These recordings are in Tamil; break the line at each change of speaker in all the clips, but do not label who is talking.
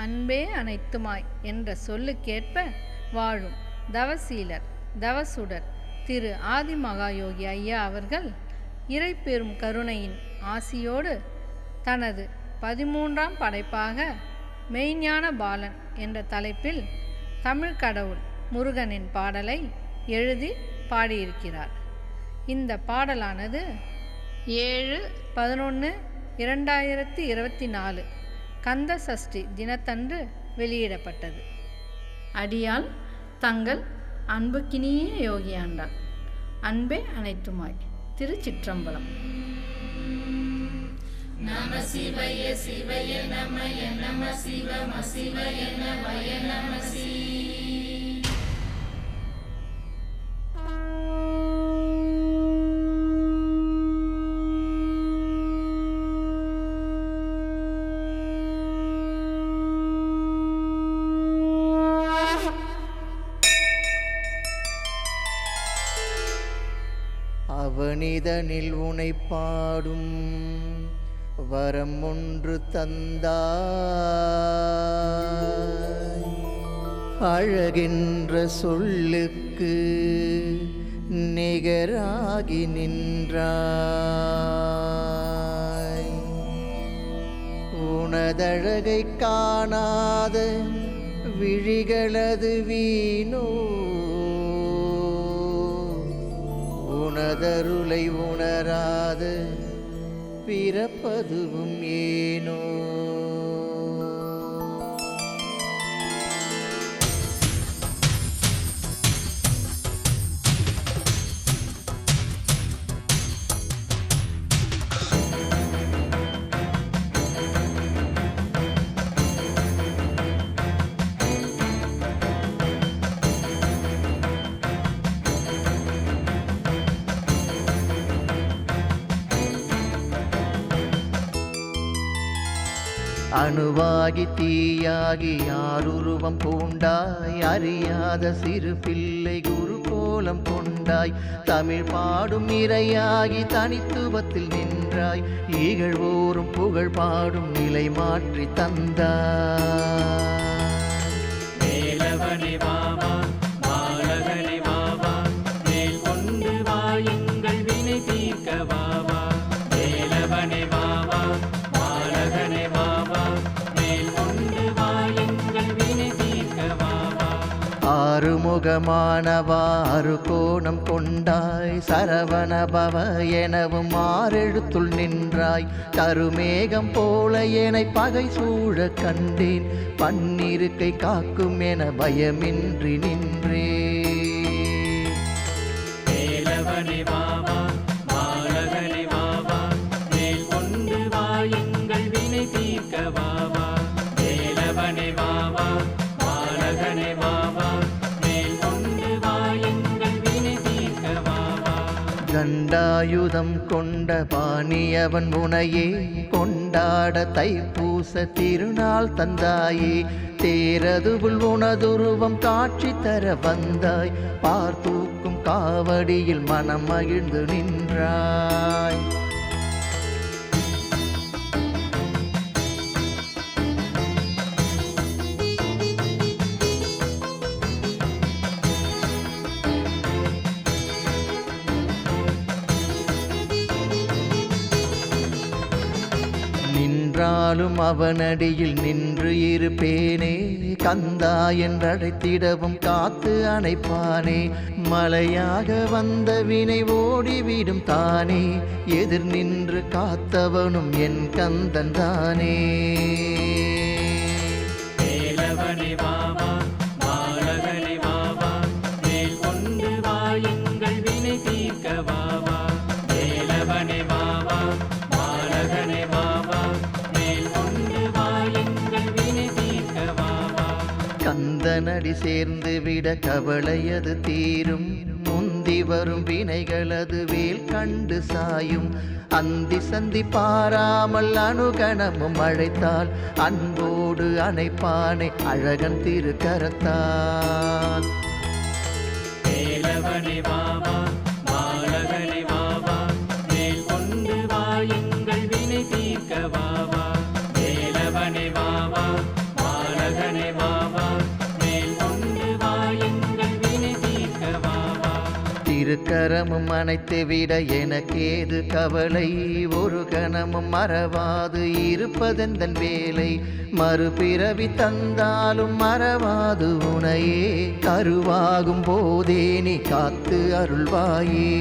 அன்பே அனைத்துமாய் என்ற சொல்லுக்கேற்ப வாழும் தவசீலர் தவசுடர் திரு ஆதிமகாயோகி ஐயா அவர்கள் இறைப்பெரும் கருணையின் ஆசியோடு தனது 13ஆம் படைப்பாக மெய்ஞான பாலன் என்ற தலைப்பில் தமிழ் கடவுள் முருகனின் பாடலை எழுதி பாடியிருக்கிறார். இந்த பாடலானது 7/11/2024 கந்த சஷ்டி தினத்தன்று வெளியிடப்பட்டது. அடியால் தங்கள் அன்புக்கினிய யோகியாண்டாள். அன்பே அனைத்துமாய். திருச்சிற்றம்பலம்.
நம சிவய சிவய நமய நம சிவம சிவய நமய நம சி.
அவனிதனில் உனை பாடும் வரம் ஒன்று தந்தாய். அழகின்ற சொல்லுக்கு நிகராகி நின்றாய். உனதழகை காணாத விழிகளது வீணோ, உனதருளை உணராத பிறப்பதுவும் ஏனோ. அணுவாகி தீயாகி யாருருவம் பூண்டாய். அறியாத சிறு பிள்ளை குரு கோலம் கொண்டாய். தமிழ் பாடும் இறையாகி தனித்துவத்தில் நின்றாய். இகழ்வோரும் புகழ் பாடும் நிலை மாற்றி தந்தாய்.
வேலவனே வாவா பாலகனே வாவா, மேல் கொண்டு வா எங்கள் வினை தீர்க்க வாவா. வேலவனே வாவா பாலகனே வாவா, மேல் கொண்டு வா எங்கள் வினை தீர்க்க வாவா.
ஆறுமுகமானவா அறு கோணம் கொண்டாய். சரவண பவ எனவும் ஆறெழுத்துள் நின்றாய். கருமேகம் போல என பகை சூழ கண்டேன். பன்னிருக்கை காக்கும் என பயமின்றி நின்றே.
வேலவனே வாவா பாலகனே வாவா, மேல் கொண்டு வா எங்கள் வினை தீர்க்க வாவா. வேலவனே வாவா பாலகனே வாவா, மேல் கொண்டு வா எங்கள் வினை தீர்க்க வாவா.
கண்டாயுதம் கொண்ட பாணியவன் உனையே கொண்டாட தைப்பூச திருநாள் தந்தாயே. தேரதுவுள் உனதுருவம் காட்சி தர வந்தாய். பார்த்தூக்கும் காவடியில் மனம் மகிழ்ந்து நின்றாய். நின்றாலும் அவனடியில் நின்று இருப்பேனே. கந்தா என்றழைத்திடவும் காத்து அணைப்பானே. மலையாக வந்த வினை ஓடிவிடும் தானே. எதிர் நின்று காத்தவனும் என் கந்தன் தானே.
வேலவனே வாவா பாலகனே வாவா, மேல் கொண்டு வா எங்கள் வினை தீர்க்க வாவா. வேலவனே வாவா பாலகனே வாவா, மேல் கொண்டு வா எங்கள் வினை தீர்க்க வாவா.
கந்தனடி சேர்ந்து விட கவலையது தீரும். முந்தி வரும் வினைகளது வேல் கண்டு சாயும். அந்தி சந்தி பாராமல் அணுகணமும் அழைத்தால் அன்போடு அணைப்பானை அழகன் திருக்கரத்தால்.
வேலவனே வாவா பாலகனே வாவா, மேல் கொண்டு வா எங்கள் வினை தீர்க்க வாவா. வேலவனே வாவா பாலகனே
இரு கரமும் அணைத்து விட எனக்கேது கவலை, ஒரு கணமும் மறவாது இருப்பதெந்தன் வேலை, மறுபிறவி தந்தாலும் மறவாது உனையே, கருவாகும் போதே நீ காத்து அருள்வாயே.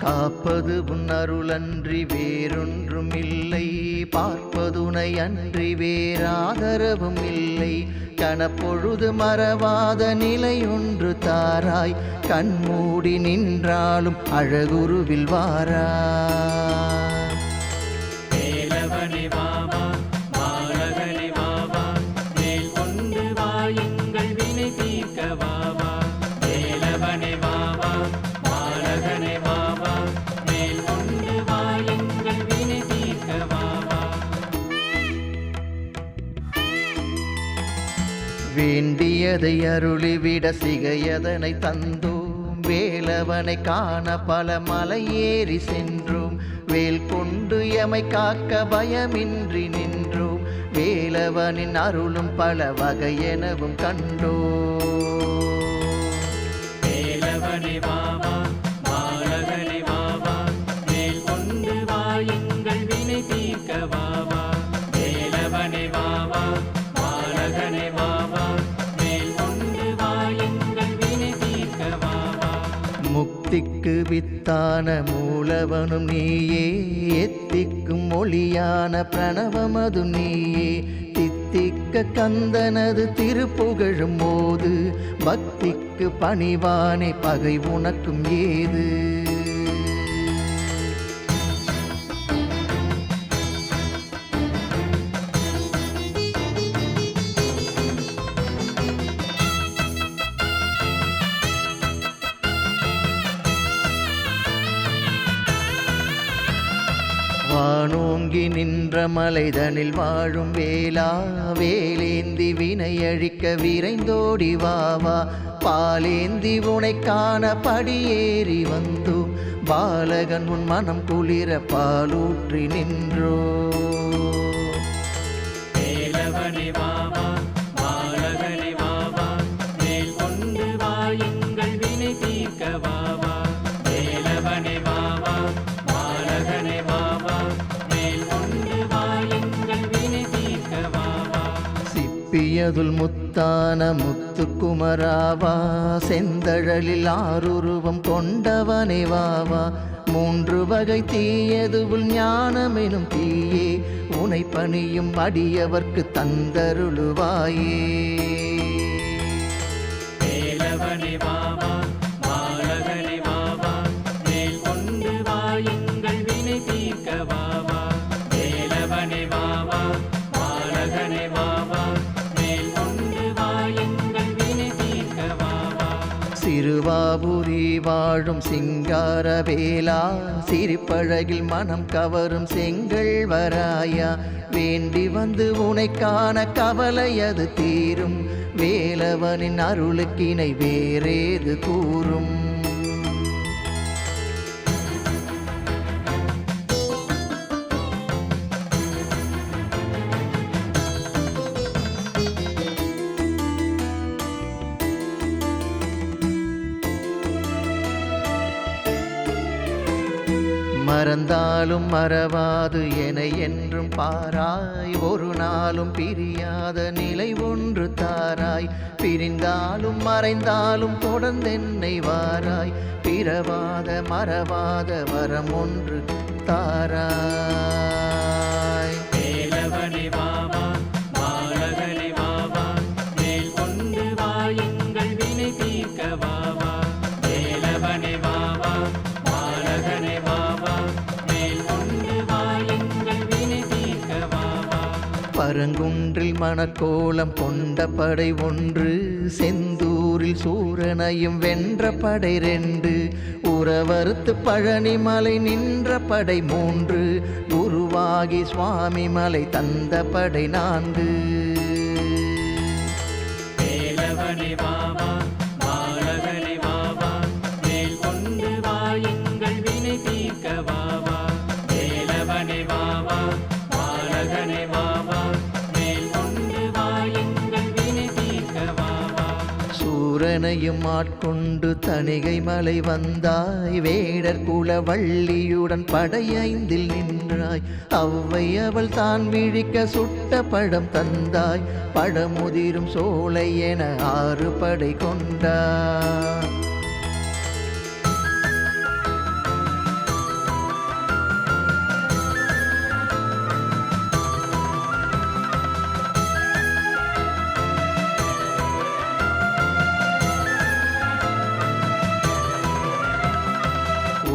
காப்பது உன் அருளன்றி வேறொன்றும் இல்லை, பார்ப்பதுனை அன்றி வேறாதரவும் இல்லை, கணப்பொழுது மறவாத நிலை ஒன்று தாராய், கண்மூடி நின்றாலும் அழகுருவில் வாராய்.
வேலவனே வாவா பாலகனே வாவா, வேல் கொண்டு வா எங்கள் வினை தீர்க்க வாவா. வேலவனே வாவா பாலகனே வாவா, வேல் கொண்டு வா எங்கள் வினை தீர்க்க வாவா.
வேண்டியதை அருளிவிட சிகையதனை தந்தோம், வேலவனை காண பல மலை ஏறி சென்றோம், வேல் கொண்டு எமை காக்க பயமின்றி நின்றோம், வேலவனின் அருளும் பல வகையெனவும் கண்டோம்.
வேலவனே வாவா பாலகனே வாவா, வேல் கொண்டு வா எங்கள் வினை தீர்க்க வாவா. வேலவனே வாவா பாலகனே வாவா, வேல் கொண்டு வா எங்கள் வினை தீர்க்க வாவா.
முக்திக்கு வித்தான மூலவனும் நீயே, எத்திக்கும் மொழியான பிரணவமது நீயே, தித்திக்க கந்தனது திருப்புகழும் போது, பக்திக்கு பணிவானே பகை உனக்கும் ஏது. வானோங்கி நின்ற மலைதனில் வாழும் வேலா, வேலேந்தி வினை அழிக்க விரைந்தோடி வாவா, பாலேந்தி உனை காண படியேறி வந்தோ, பாலகன் உன் மனம் குளிர பாலூற்றி நின்றோ.
வேலவனே வாவா பாலகனே வாவா, வேல் கொண்டு வா எங்கள் வினை தீர்க்க வாவா. வேலவனே வாவா பாலகனே வாவா, வேல் கொண்டு வா எங்கள் வினை தீர்க்க வாவா.
சிப்பியதுல் முத்தான முத்துக்குமராவா, செந்தழலில் ஆறுருவம் கொண்டவனே வாவா, மூன்று வகை தீயதுவுள் ஞானமெனும் தீயே, உனை பணியும் அடியவர்க்கு தந்தருளுவாயே.
வேலவனே வாவா பாலகனே வாவா, வேல் கொண்டு வா எங்கள் வினை தீர்க்க வாவா. வேலவனே வாவா பாலகனே வாவா, வேல் கொண்டு வா எங்கள் வினை தீர்க்க வாவா.
சிறுவாபுரி வாழும் சிங்கார வேலா, சிரிப்பழகில் மனம் கவரும் செங்கல் வராயா, வேண்டி வந்து உனை காண கவலையது தீரும், வேலவனின் அருளுக்கினை வேறேது கூறும். மறந்தாலும் மறவாது என என்றும் பாராய், ஒரு நாளும் பிரியாத நிலை ஒன்று தாராய், பிரிந்தாலும் மறைந்தாலும் தொடர்ந்தென்னை வாராய், பிறவாத மறவாத வரம் ஒன்று தாராய்.
வேலவனே வாவா பாலகனே வாவா, வேல் கொண்டு வா எங்கள் வினை தீர்க்க வாவா. வேலவனே வாவா பாலகனே வாவா, வேல் கொண்டு வா எங்கள் வினை தீர்க்க வாவா.
பரங்குன்றில் மணக்கோலம் கொண்ட படை ஒன்று, செந்தூரில் சூரனையும் வென்ற படை 2, உறவறுத்து பழனிமலை நின்ற படை 3, குருவாகி சுவாமி மலை தந்த படை 4.
வேலவனே வாவா வேலவனே வாவா பாலகனே வாவா வேல் கொண்டு வா எங்கள் வினை தீர்க்க வாவா
சூரனையும் ஆட்கொண்டு தணிகை மலை வந்தாய் வேடர் குல வள்ளியுடன் படையைந்தில் நின்றாய் அவ்வை அவள் தான் விழிக்க சுட்ட பழம் தந்தாய் பழமுதிரும் சோலை என 6 படை கொண்டாய்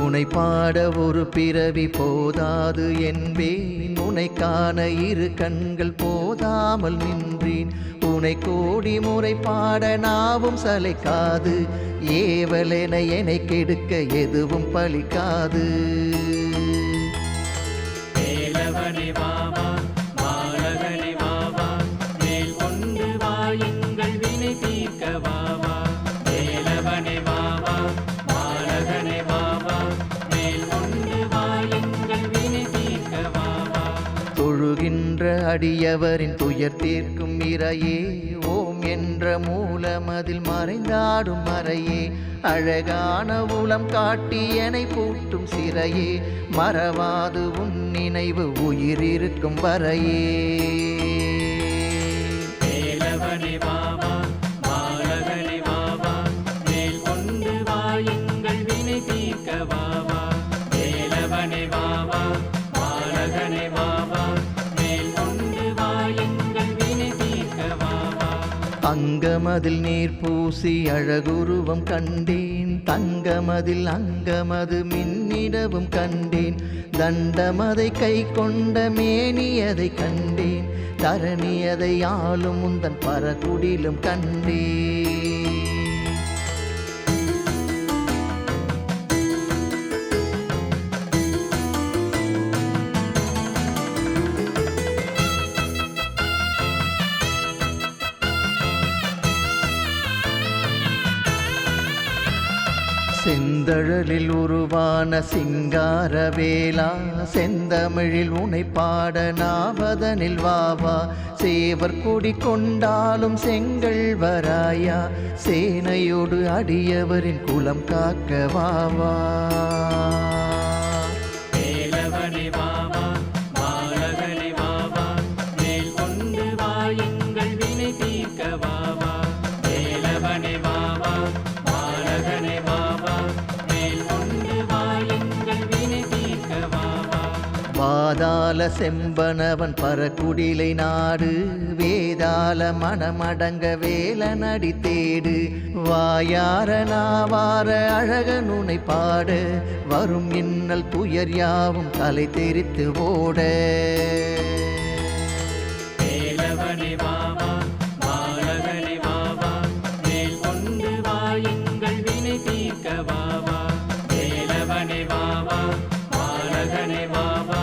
உனை பாட ஒரு பிறவி போதாது என்பேன் உனை காண 2 கண்கள் போதாமல் நின்றேன் உனை கோடி முறை பாட நாவும் சளைக்காது ஏவலென என்னை கெடுக்க எதுவும் பலிக்காது
வேலவனே வாவா பாலகனே வாவா வேல் கொண்டு வா எங்கள் வினை தீர்க்க வாவா வேலவனே வாவா பாலகனே வாவா வேல் கொண்டு வா எங்கள் வினை தீர்க்க வாவா
தொழுகின்ற அடியவரின் துயர் தீர்க்கும் இறையே ஓம் என்ற மூலமதில் மறைந்தாடும் மறையே அழகான உளம் காட்டி என்னை பூட்டும் சிறையே மறவாது உன் நினைவு உயிர் இருக்கும் வரையே
வேலவனே வாவா பாலகனே வாவா வேல் கொண்டு வா எங்கள் வினை தீர்க்க வாவா வேலவனே வாவா பாலகனே வாவா வேல் கொண்டு வா எங்கள் வினை தீர்க்க வாவா
அங்கமதில் நீர் பூசி அழகுருவம் கண்டேன் தங்கமதில் அங்கமது மின்னிடவும் கண்டேன் தண்டமதை கை கொண்ட மேனியதை கண்டேன் தரணியதை ஆளும் முந்தன் பரகுடிலும் கண்டேன் செந்தழலில் உருவான சிங்கார வேலா செந்தமிழில் உனை பாட நாவதனில் வாவா சேவர் கொடி கொண்டாலும் செங்கல் வராயா சேனையோடு அடியவரின் குலம் காக்க வாவா
வேலவனே வாவா பாலகனே வாவா வேல் கொண்டு வா எங்கள் வினை தீர்க்க வாவா வேலவனே வாவா பாலகனே வாவா வேல் கொண்டு வா எங்கள் வினை தீர்க்க வாவா
வாதால செம்பனவன் பரகுடிலை நாடு வேதால மனமடங்க வேலனடி தேடு வாயார நாவார அழகனுனை பாட வரும் இன்னல் துயர் யாவும் தலை தெரித்து ஓட
வேலவனே வாவா பாலகனே வாவா வேல் கொண்டு வா எங்கள் வினை தீர்க்க வாவா வேலவனே வாவா பாலகனே வாவா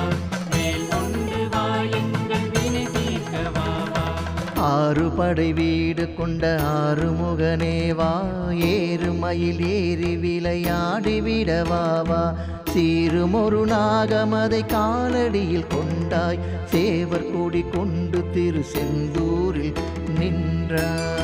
வேல் கொண்டு வா எங்கள் வினை தீர்க்க வாவா
6 படை வீடு கொண்ட 6 முகனேவா ஏறு மயில் ஏறி விளையாடி விடவாவா சீரும் ஒரு நாகமதை காலடியில் கொண்டாய் சேவர் கொடி கொண்டு திரு செந்தூரில் நின்றாய்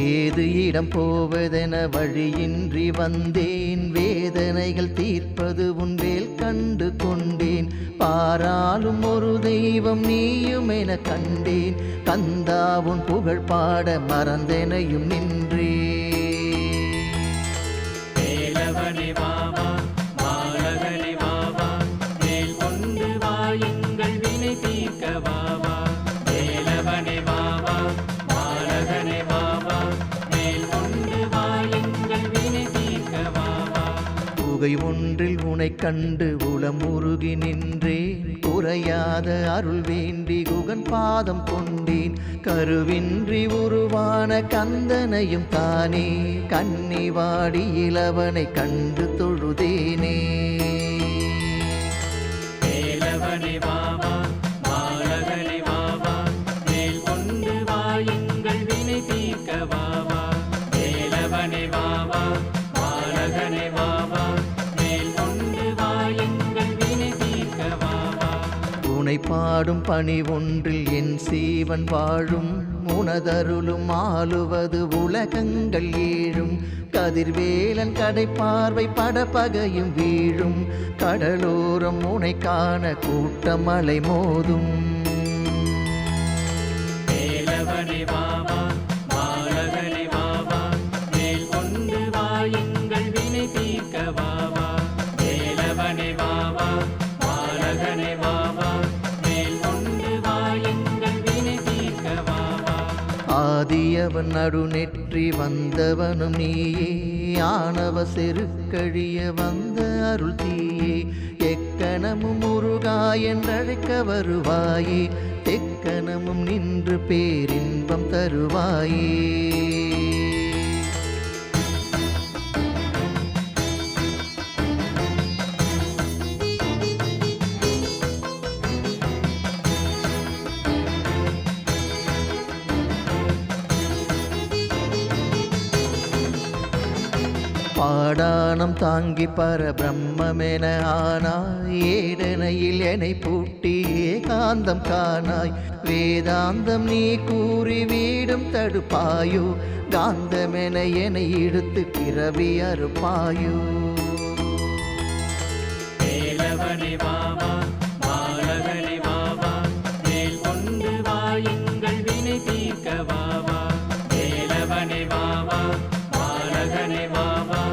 ஏது இடம் போவதென வழியின்றி வந்தேன் வேதனைகள் தீர்ப்பது உன் வேல் கண்டு கொண்டேன் பாராலும் ஒரு தெய்வம் நீயும் என கண்டேன் கந்தா உன் புகழ் பாட மறந்தெனையும் நின்றேன்
வேலவனே வாவா பாலகனே வாவா வேல் கொண்டு வா எங்கள் வினை தீர்க்க வாவா வேலவனே வாவா பாலகனே வாவா வேல் கொண்டு வா எங்கள் வினை தீர்க்க வாவா
புகை ஒன்றில் உனை கண்டு உளம் உருகி நின்றேன் குறையாத அருள் வேண்டி குகன் பாதம் கொண்டேன் கருவின்றி உருவான கந்தனையும் தானே கன்னி வாடி இளவனை கண்டு தொழுதேனே உனை பாடும் பணி ஒன்றில் என் சீவன் வாழும் உனதருளும் ஆளுவது உலகங்கள் ஏழும் கதிர்வேலன் கடைப்பார்வை படபகையும் வீழும் கடலோரம் உனை காண கூட்டமலை மோதும்
வேலவனே வாவா பாலகனே வாவா வேல் கொண்டு வா எங்கள் வினை தீர்க்க வாவா வேலவனே வாவா பாலகனே வாவா வேல் கொண்டு வா எங்கள் வினை தீர்க்க வாவா
ஆதியவன் நடுநெற்றி வந்தவனும் நீயே ஆணவ செருக்கழிய வந்த அருள் தீயே எக்கணமும் முருகா என்றழைக்க வருவாயே தெக்கணமும் நின்று பேரின்பம் தருவாயே பாடானம் தாங்கி பரபிரம்மென ஆனாய் ஏடனையில் என்னை பூட்டி ஏகாந்தம் காணாய் வேதாந்தம் நீ கூறி வீடும் தடுப்பாயோ காந்தமென என்னை இழுத்து பிறவி அறுப்பாயோ
வேலவனே வாவா பாலகனே வாவா வேல் கொண்டு வா எங்கள் வினை தீர்க்க வாவா வேலவனே வாவா பாலகனே வாவா